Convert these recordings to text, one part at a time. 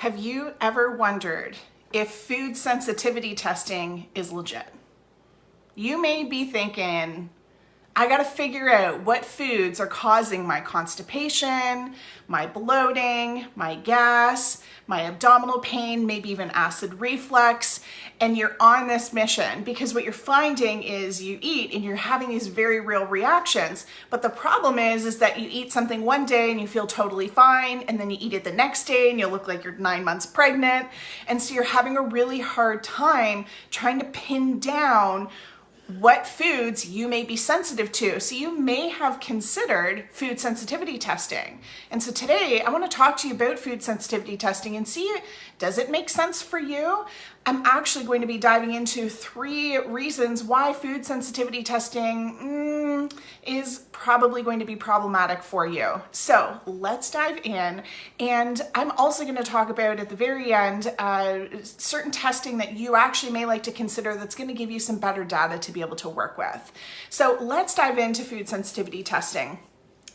Have you ever wondered if food sensitivity testing is legit? You may be thinking, I gotta figure out what foods are causing my constipation, my bloating, my gas, my abdominal pain, maybe even acid reflux, and you're on this mission because what you're finding is you eat and you're having these very real reactions. But the problem is that you eat something one day and you feel totally fine, and then you eat it the next day and you look like you're 9 months pregnant. And so you're having a really hard time trying to pin down what foods you may be sensitive to. So you may have considered food sensitivity testing. And so today I want to talk to you about food sensitivity testing and see, does it make sense for you? I'm actually going to be diving into 3 reasons why food sensitivity testing is probably going to be problematic for you. So let's dive in. And I'm also going to talk about at the very end certain testing that you actually may like to consider that's going to give you some better data to be able to work with. So let's dive into food sensitivity testing.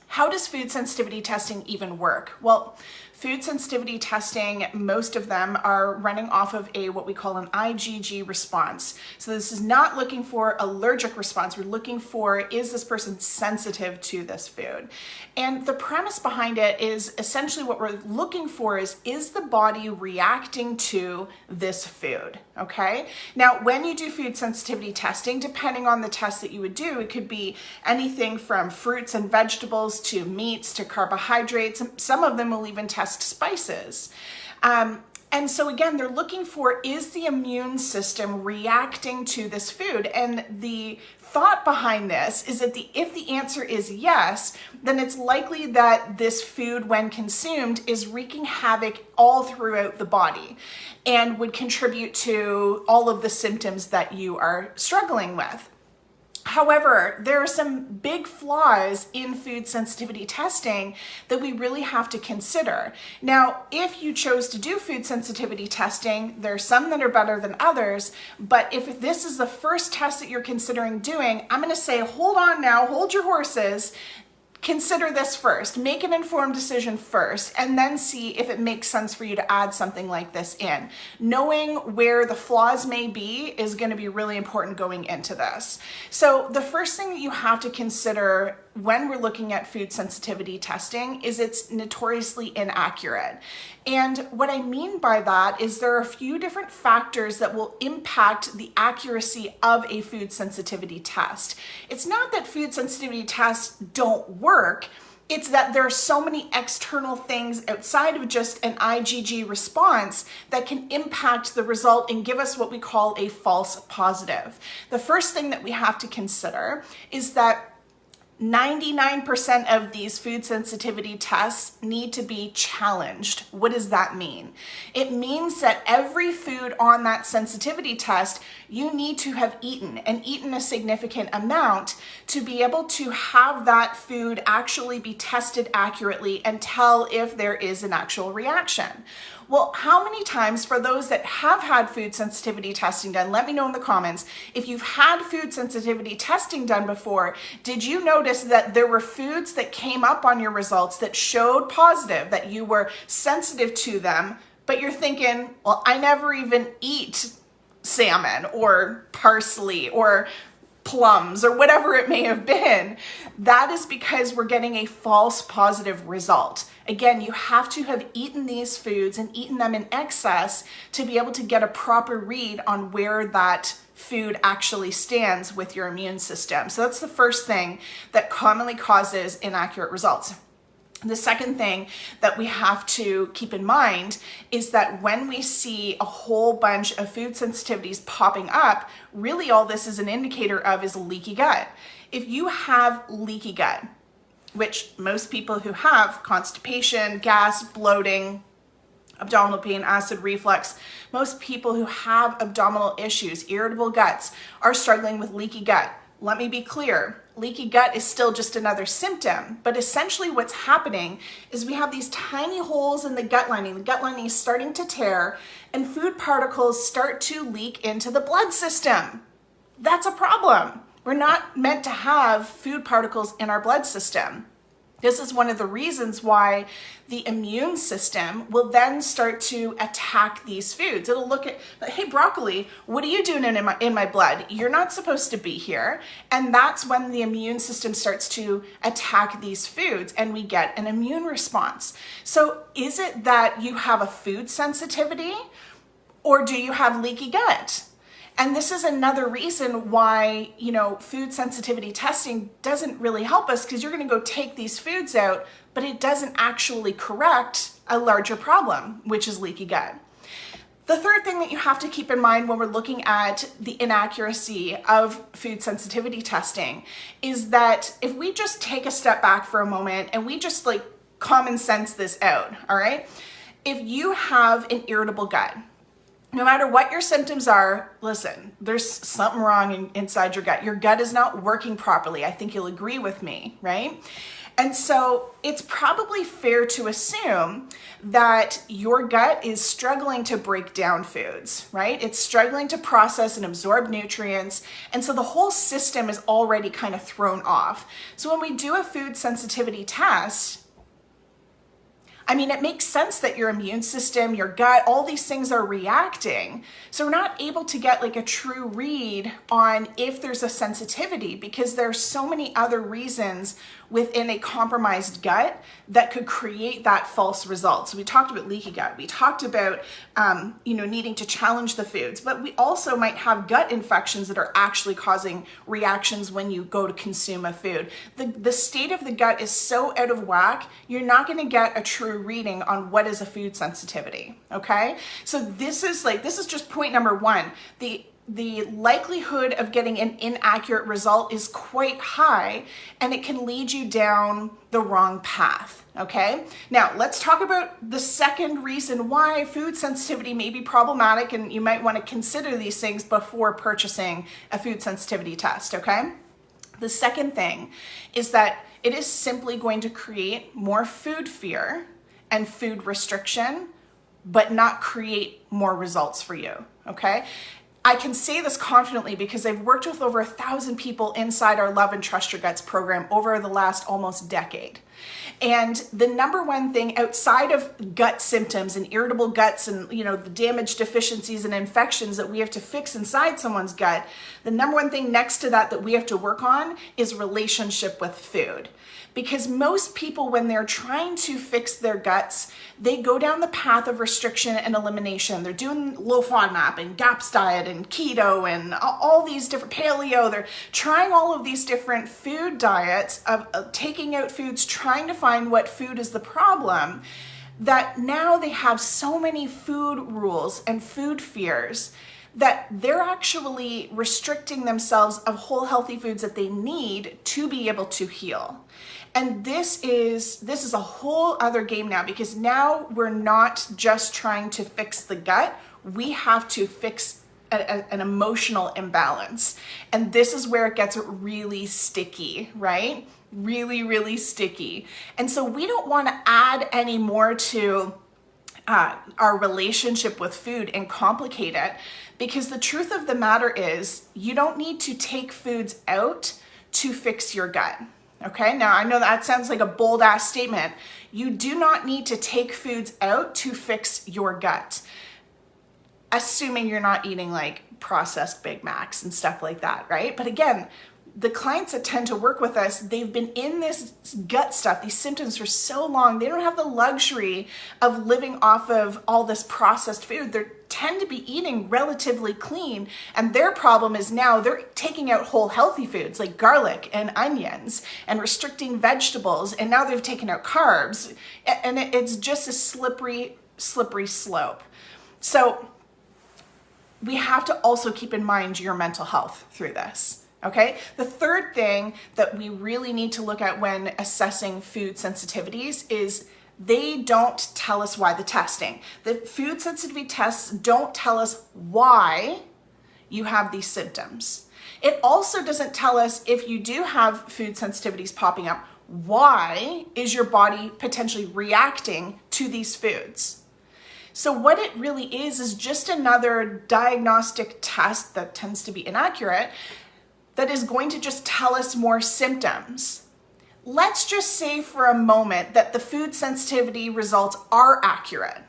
How does food sensitivity testing even work? Well, food sensitivity testing, most of them are running off of what we call an IgG response. So this is not looking for allergic response. We're looking for, is this person sensitive to this food? And the premise behind it is essentially what we're looking for is the body reacting to this food, okay? Now, when you do food sensitivity testing, depending on the test that you would do, it could be anything from fruits and vegetables to meats to carbohydrates. Some of them will even test spices. And so again, they're looking for, is the immune system reacting to this food? And the thought behind this is that if the answer is yes, then it's likely that this food, when consumed, is wreaking havoc all throughout the body and would contribute to all of the symptoms that you are struggling with. However, there are some big flaws in food sensitivity testing that we really have to consider. Now, if you chose to do food sensitivity testing, there are some that are better than others, but if this is the first test that you're considering doing, I'm going to say, hold on now, hold your horses. Consider this first, make an informed decision first, and then see if it makes sense for you to add something like this in. Knowing where the flaws may be is going to be really important going into this. So the first thing that you have to consider when we're looking at food sensitivity testing is it's notoriously inaccurate. And what I mean by that is there are a few different factors that will impact the accuracy of a food sensitivity test. It's not that food sensitivity tests don't work, it's that there are so many external things outside of just an IgG response that can impact the result and give us what we call a false positive. The first thing that we have to consider is that 99% of these food sensitivity tests need to be challenged. What does that mean? It means that every food on that sensitivity test, you need to have eaten and eaten a significant amount to be able to have that food actually be tested accurately and tell if there is an actual reaction. Well, how many times, for those that have had food sensitivity testing done, let me know in the comments, if you've had food sensitivity testing done before, did you notice that there were foods that came up on your results that showed positive, that you were sensitive to them, but you're thinking, well, I never even eat salmon or parsley or plums or whatever it may have been? That is because we're getting a false positive result. Again, you have to have eaten these foods and eaten them in excess to be able to get a proper read on where that food actually stands with your immune system. So that's the first thing that commonly causes inaccurate results. The second thing that we have to keep in mind is that when we see a whole bunch of food sensitivities popping up, really all this is an indicator of is leaky gut. If you have leaky gut, which most people who have constipation, gas, bloating, abdominal pain, acid reflux, most people who have abdominal issues, irritable guts, are struggling with leaky gut. Let me be clear, leaky gut is still just another symptom, but essentially what's happening is we have these tiny holes in the gut lining. The gut lining is starting to tear and food particles start to leak into the blood system. That's a problem. We're not meant to have food particles in our blood system. This is one of the reasons why the immune system will then start to attack these foods. It'll look at, hey, broccoli, what are you doing in my blood? You're not supposed to be here. And that's when the immune system starts to attack these foods and we get an immune response. So is it that you have a food sensitivity or do you have leaky gut? And this is another reason why, food sensitivity testing doesn't really help us, because you're going to go take these foods out, but it doesn't actually correct a larger problem, which is leaky gut. The third thing that you have to keep in mind when we're looking at the inaccuracy of food sensitivity testing is that if we just take a step back for a moment and we just common sense this out, all right? If you have an irritable gut, no matter what your symptoms are, listen, there's something wrong inside your gut. Your gut is not working properly. I think you'll agree with me, right? And so it's probably fair to assume that your gut is struggling to break down foods, right? It's struggling to process and absorb nutrients. And so the whole system is already kind of thrown off. So when we do a food sensitivity test, it makes sense that your immune system, your gut, all these things are reacting. So we're not able to get a true read on if there's a sensitivity, because there are so many other reasons within a compromised gut that could create that false result. So we talked about leaky gut. We talked about, needing to challenge the foods, but we also might have gut infections that are actually causing reactions when you go to consume a food. The state of the gut is so out of whack, you're not going to get a true reading on what is a food sensitivity. Okay. So this is just point number one. The likelihood of getting an inaccurate result is quite high, and it can lead you down the wrong path, okay? Now, let's talk about the second reason why food sensitivity may be problematic, and you might want to consider these things before purchasing a food sensitivity test, okay? The second thing is that it is simply going to create more food fear and food restriction, but not create more results for you, okay? I can say this confidently because I've worked with over 1,000 people inside our Love and Trust Your Guts program over the last almost decade. And the number one thing outside of gut symptoms and irritable guts and, the damage, deficiencies, and infections that we have to fix inside someone's gut, the number one thing next to that we have to work on is relationship with food. Because most people, when they're trying to fix their guts, they go down the path of restriction and elimination. They're doing low FODMAP and GAPS diet and keto and all these different paleo. They're trying all of these different food diets of taking out foods, trying to find what food is the problem, that now they have so many food rules and food fears that they're actually restricting themselves of whole healthy foods that they need to be able to heal. And this is a whole other game now, because now we're not just trying to fix the gut, we have to fix an emotional imbalance. And this is where it gets really sticky, right? Really, really sticky. And so we don't want to add any more to our relationship with food and complicate it, because the truth of the matter is you don't need to take foods out to fix your gut. Okay, now I know that sounds like a bold ass statement. You do not need to take foods out to fix your gut, assuming you're not eating processed Big Macs and stuff like that, right? But again, the clients that tend to work with us, they've been in this gut stuff, these symptoms for so long, they don't have the luxury of living off of all this processed food. They tend to be eating relatively clean, and their problem is now they're taking out whole healthy foods like garlic and onions and restricting vegetables, and now they've taken out carbs, and it's just a slippery slope. So we have to also keep in mind your mental health through this. Okay, the third thing that we really need to look at when assessing food sensitivities is they don't tell us why the testing. The food sensitivity tests don't tell us why you have these symptoms. It also doesn't tell us, if you do have food sensitivities popping up, why is your body potentially reacting to these foods? So what it really is just another diagnostic test that tends to be inaccurate, that is going to just tell us more symptoms. let's just say for a moment that the food sensitivity results are accurate.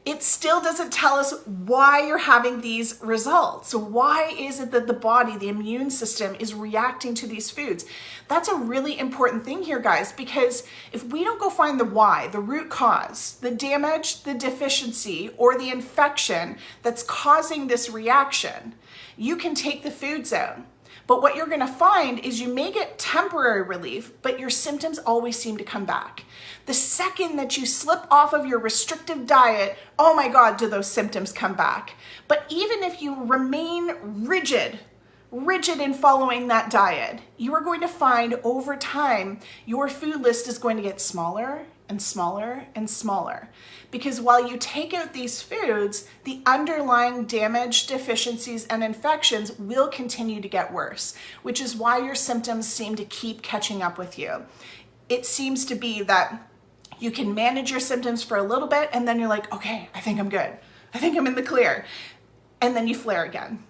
It still doesn't tell us why you're having these results. So why is it that the body, the immune system, is reacting to these foods? That's a really important thing here, guys, because if we don't go find the why, the root cause, the damage, the deficiency, or the infection that's causing this reaction, you can take the foods out. But what you're gonna find is you may get temporary relief, but your symptoms always seem to come back. The second that you slip off of your restrictive diet, oh my God, do those symptoms come back. But even if you remain rigid in following that diet, you are going to find over time, your food list is going to get smaller and smaller and smaller. Because while you take out these foods, the underlying damage, deficiencies, and infections will continue to get worse, which is why your symptoms seem to keep catching up with you. It seems to be that you can manage your symptoms for a little bit, and then you're like, okay, I think I'm good. I think I'm in the clear. And then you flare again.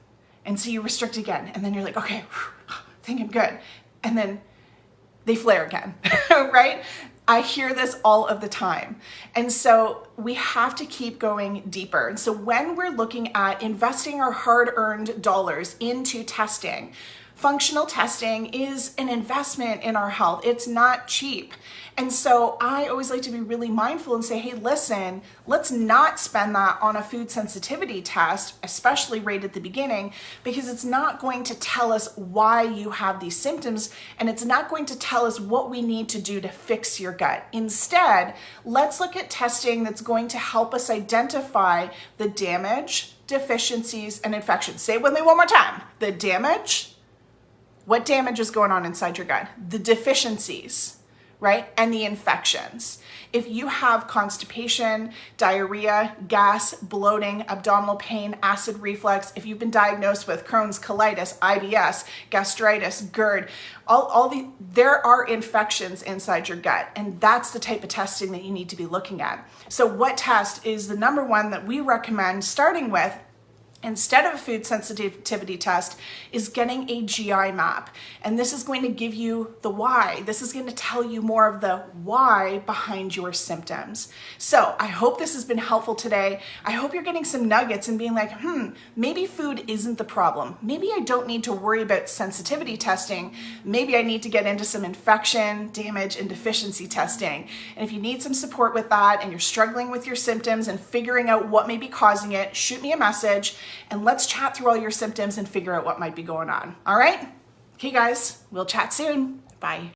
And so you restrict again. And then you're like, okay, I think I'm good. And then they flare again, right? I hear this all of the time. And so we have to keep going deeper. And so when we're looking at investing our hard-earned dollars into testing, functional testing is an investment in our health. It's not cheap. And so I always like to be really mindful and say, hey, listen, let's not spend that on a food sensitivity test, especially right at the beginning, because it's not going to tell us why you have these symptoms, and it's not going to tell us what we need to do to fix your gut. Instead, let's look at testing that's going to help us identify the damage, deficiencies, and infections. Say it with me one more time. The damage. What damage is going on inside your gut? The deficiencies, right? And the infections. If you have constipation, diarrhea, gas, bloating, abdominal pain, acid reflux, if you've been diagnosed with Crohn's, colitis, IBS, gastritis, GERD, there are infections inside your gut, and that's the type of testing that you need to be looking at. So what test is the number one that we recommend starting with instead of a food sensitivity test is getting a GI map. And this is going to give you the why. This is going to tell you more of the why behind your symptoms. So I hope this has been helpful today. I hope you're getting some nuggets and being like, maybe food isn't the problem. Maybe I don't need to worry about sensitivity testing. Maybe I need to get into some infection, damage, and deficiency testing. And if you need some support with that and you're struggling with your symptoms and figuring out what may be causing it, shoot me a message and let's chat through all your symptoms and figure out what might be going on. All right? Okay, guys, we'll chat soon. Bye.